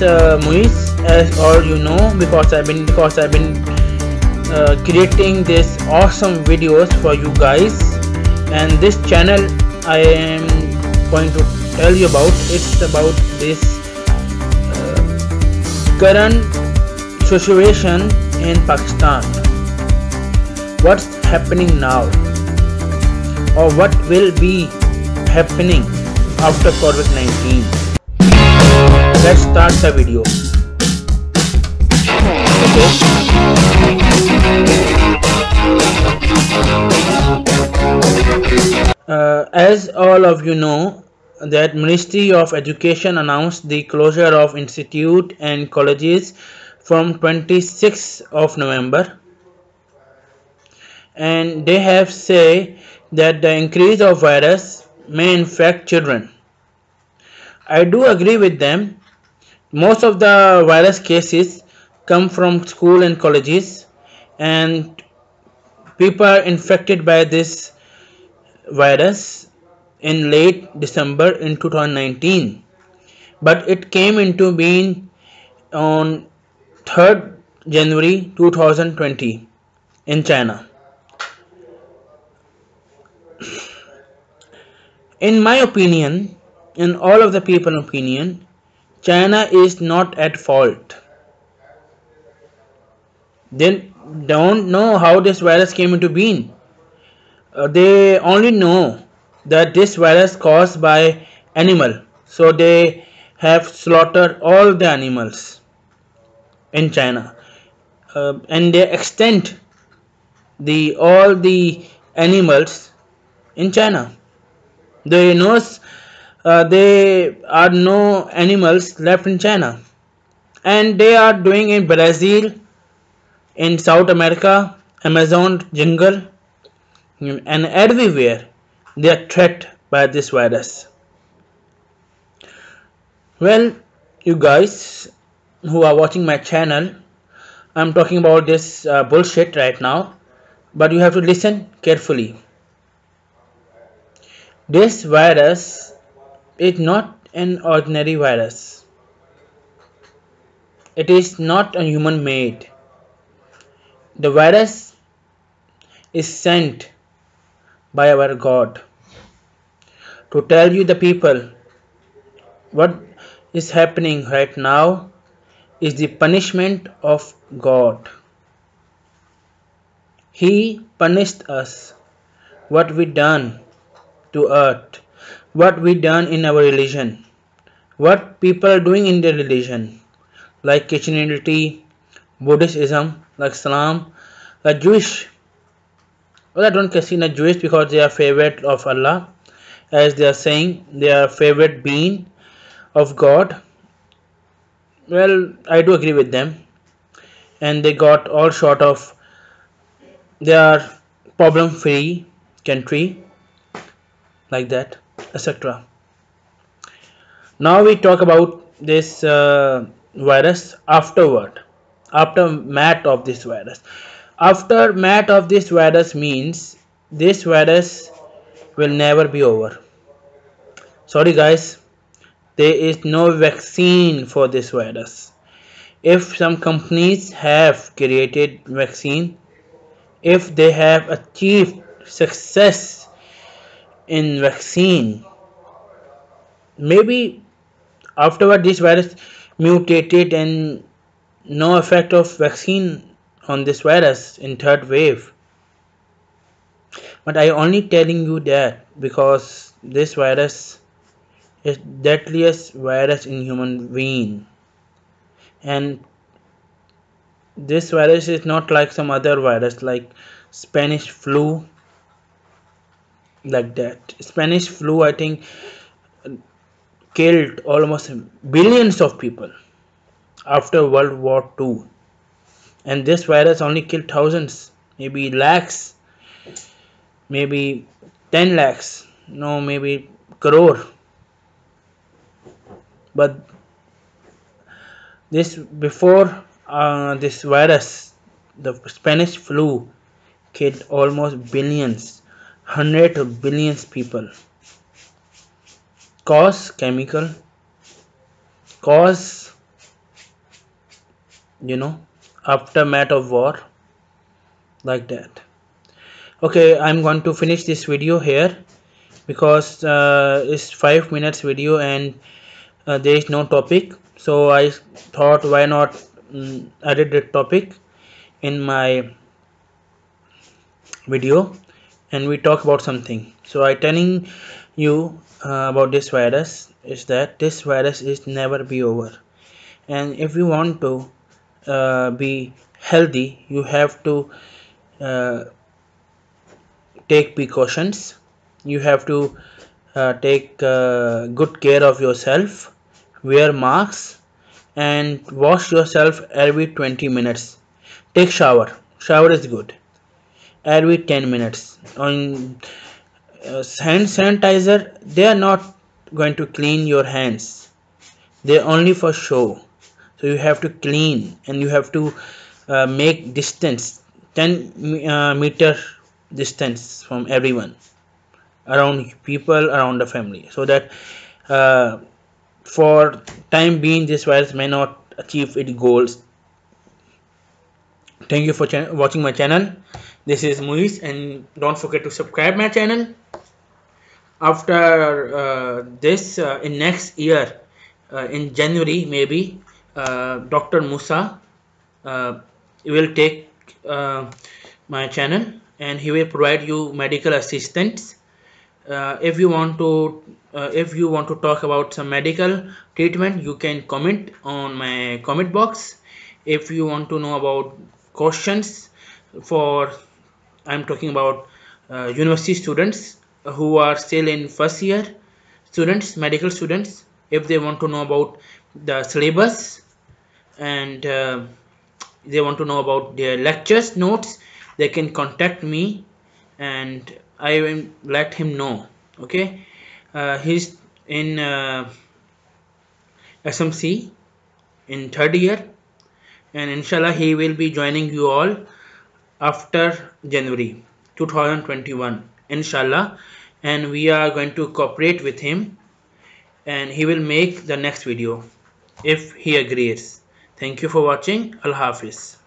is Muiz, as all you know, because I've been creating this awesome videos for you guys, and this channel I am going to tell you about. It's about this current situation in Pakistan. What's happening now, or what will be happening after COVID-19. Let's start the video. As all of you know, that Ministry of Education announced the closure of institute and colleges from 26th of November, and they have said that the increase of virus may infect children. I do agree with them. Most of the virus cases come from school and colleges, and people are infected by this virus in late December in 2019, but it came into being on 3rd January 2020 in China. In my opinion, in all of the people's opinion, China is not at fault. They don't know how this virus came into being. They only know that this virus caused by animal, so they have slaughtered all the animals in China, and they extend the all the animals in China. They knows there are no animals left in China, and they are doing in Brazil, in South America, Amazon jungle, and everywhere they are threatened by this virus. Well, you guys who are watching my channel, I'm talking about this bullshit right now, but you have to listen carefully. This virus is not an ordinary virus. It is not a human made. The virus is sent by our God to tell you the people what is happening right now is the punishment of God. He punished us, what we done to earth, what we done in our religion, what people are doing in their religion, like Christianity, Buddhism, like Islam, like Jewish. Well, I don't consider Jewish because they are favorite of Allah, as they are saying they are favorite being of God. Well, I do agree with them, and they got all sort of, they are problem free country, like that, etc. Now we talk about this virus aftermath of this virus. Aftermath of this virus means this virus will never be over. Sorry guys, there is no vaccine for this virus. If some companies have created vaccine, if they have achieved success in vaccine, maybe afterward this virus mutated and no effect of vaccine on this virus in third wave. But I only telling you that because this virus is deadliest virus in human being, and this virus is not like some other virus like Spanish flu, like that. Spanish flu, I think, killed almost billions of people after World War II, and this virus only killed thousands, maybe lakhs, maybe 10 lakhs, no, maybe crore. But this before this virus, the Spanish flu killed almost billions, hundreds of billions people. Cause chemical, cause you know, aftermath of war, like that. Okay, I'm going to finish this video here because it's 5 minutes video and there is no topic. So I thought, why not edit the topic in my video and we talk about something. So I telling you about this virus is that this virus is never be over, and if you want to be healthy, you have to uh, take precautions. You have to take good care of yourself, wear masks, and wash yourself every 20 minutes. Take shower is good every 10 minutes. On hand sanitizer, they are not going to clean your hands, they're only for show. So you have to clean and you have to make distance 10 meter distance from everyone around, people around the family, so that uh, for time being this virus may not achieve its goals. Thank you for watching my channel. This is Muiz, and don't forget to subscribe my channel. After this, in next year, in January maybe, Dr. Musa uh, will take my channel and he will provide you medical assistance. If you want to talk about some medical treatment, you can comment on my comment box. If you want to know about questions for, I'm talking about university students who are still in first year, students, medical students, if they want to know about the syllabus and they want to know about their lectures notes, they can contact me and I will let him know. Okay, he's in SMC in third year, and inshallah he will be joining you all after January 2021, inshallah, and we are going to cooperate with him and he will make the next video if he agrees. Thank you for watching. Allah Hafiz.